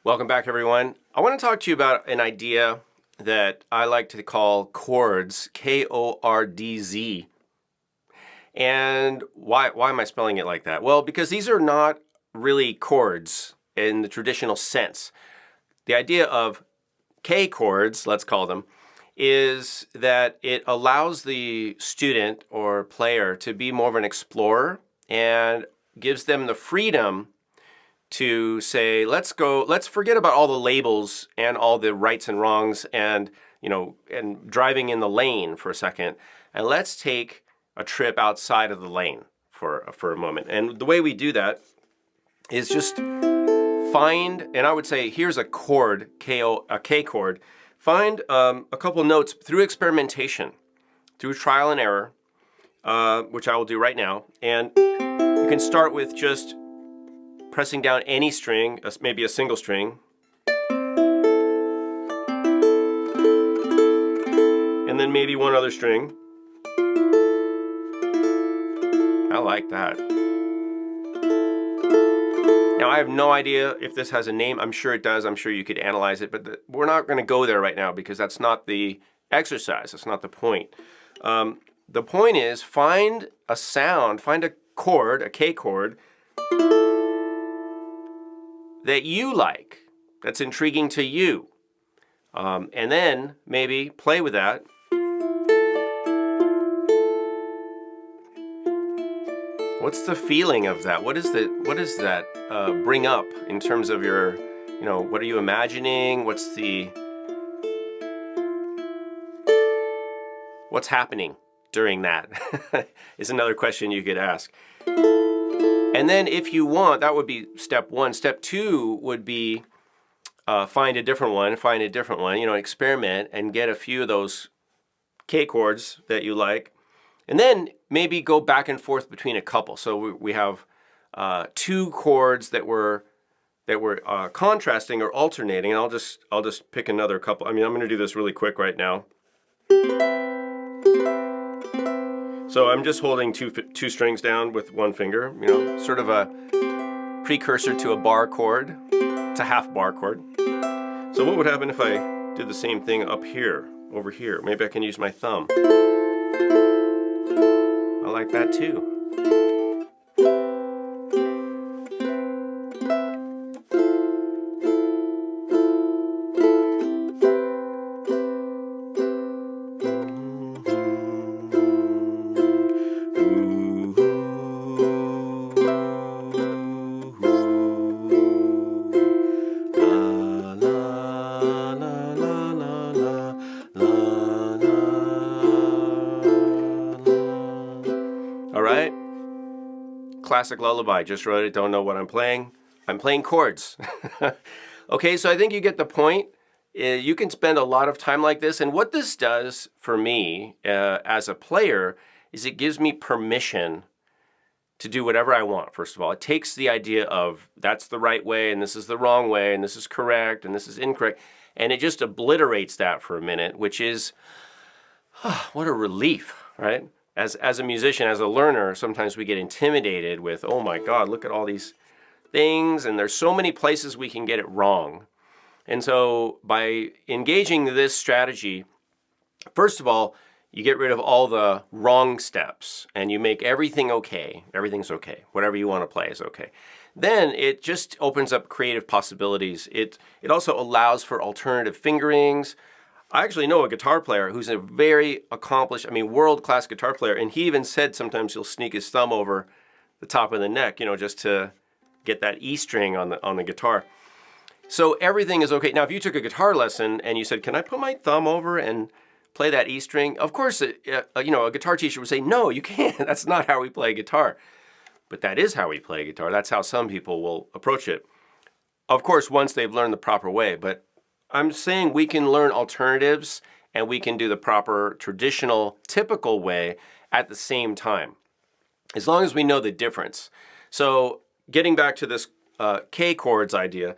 Welcome back, everyone. I want to talk to you about an idea that I like to call KORDZ, K-O-R-D-Z. And why am I spelling it like that? Well, because these are not really chords in the traditional sense. The idea of K-KORDZ, let's call them, is that it allows the student or player to be more of an explorer and gives them the freedom to say, let's forget about all the labels and all the rights and wrongs and driving in the lane for a second, and let's take a trip outside of the lane for a moment. And the way we do that is just find, and I would say here's a chord, a K chord. Find a couple notes through experimentation, through trial and error, which I will do right now. And you can start with just pressing down any string, maybe a single string, and then maybe one other string. I like that. Now, I have no idea if this has a name. I'm sure it does. I'm sure you could analyze it, but we're not going to go there right now because that's not the exercise. That's not the point. The point is find a sound, find a chord, a K chord, that you like, that's intriguing to you. And then maybe play with that. What's the feeling of that? What does that bring up in terms of your, what are you imagining? What's happening during that? Is another question you could ask. And then if you want, that would be step one. Step two would be find a different one, experiment and get a few of those K chords that you like. And then maybe go back and forth between a couple. So we have two chords that were contrasting or alternating, and I'll just pick another couple. I'm going to do this really quick right now. So I'm just holding two strings down with one finger, sort of a precursor to a bar chord. It's a half bar chord. So what would happen if I did the same thing up here, over here? Maybe I can use my thumb. I like that too. Alright, classic lullaby, just wrote it, don't know what I'm playing. I'm playing chords. Okay, so I think you get the point. You can spend a lot of time like this, and what this does for me as a player is it gives me permission to do whatever I want, first of all. It takes the idea of that's the right way, and this is the wrong way, and this is correct, and this is incorrect, and it just obliterates that for a minute, which is, what a relief, right? As a musician, as a learner, sometimes we get intimidated with, oh my God, look at all these things, and there's so many places we can get it wrong. And so by engaging this strategy, first of all, you get rid of all the wrong steps, and you make everything okay. Everything's okay. Whatever you want to play is okay. Then it just opens up creative possibilities. It also allows for alternative fingerings. I actually know a guitar player who's a very accomplished, world-class guitar player, and he even said sometimes he'll sneak his thumb over the top of the neck, just to get that E string on the guitar. So everything is okay. Now, if you took a guitar lesson and you said, "Can I put my thumb over and play that E string?" Of course, a guitar teacher would say, "No, you can't. That's not how we play guitar." But that is how we play guitar. That's how some people will approach it. Of course, once they've learned the proper way, but I'm saying we can learn alternatives and we can do the proper, traditional, typical way at the same time, as long as we know the difference. So getting back to this K chords idea,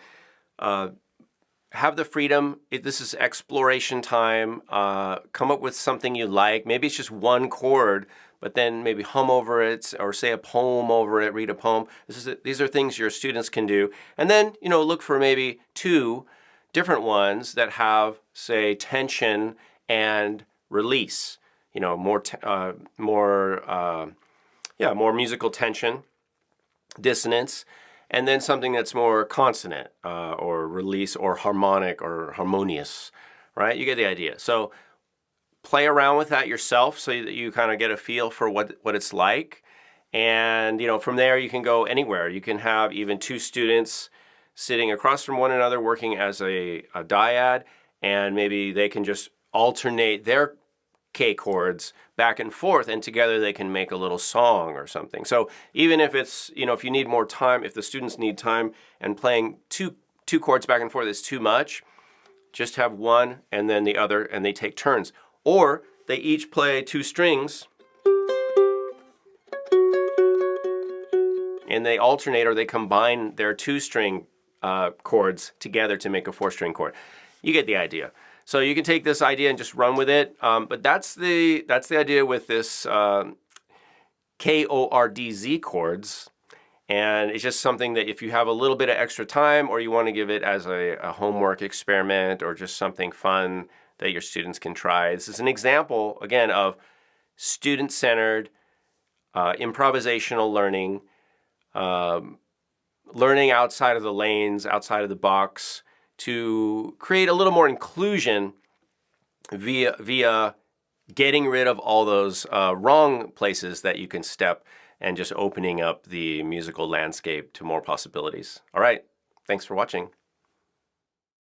have the freedom. This is exploration time. Come up with something you like. Maybe it's just one chord, but then maybe hum over it or say a poem over it, read a poem. These are things your students can do. And then, look for maybe 2 different ones that have, say, tension and release. More musical tension, dissonance, and then something that's more consonant or release or harmonic or harmonious, right? You get the idea. So play around with that yourself so that you kind of get a feel for what it's like. And, from there you can go anywhere. You can have even 2 students sitting across from one another working as a dyad, and maybe they can just alternate their K chords back and forth, and together they can make a little song or something. So even if it's, if you need more time, if the students need time and playing two chords back and forth is too much, just have one and then the other, and they take turns. Or they each play 2 strings and they alternate, or they combine their 2-string chords together to make a 4-string chord. You get the idea. So you can take this idea and just run with it. But that's the idea with this KORDZ chords. And it's just something that if you have a little bit of extra time, or you want to give it as a homework experiment, or just something fun that your students can try. This is an example, again, of student-centered improvisational learning, learning outside of the lanes, outside of the box, to create a little more inclusion via getting rid of all those wrong places that you can step, and just opening up the musical landscape to more possibilities. All right, thanks for watching.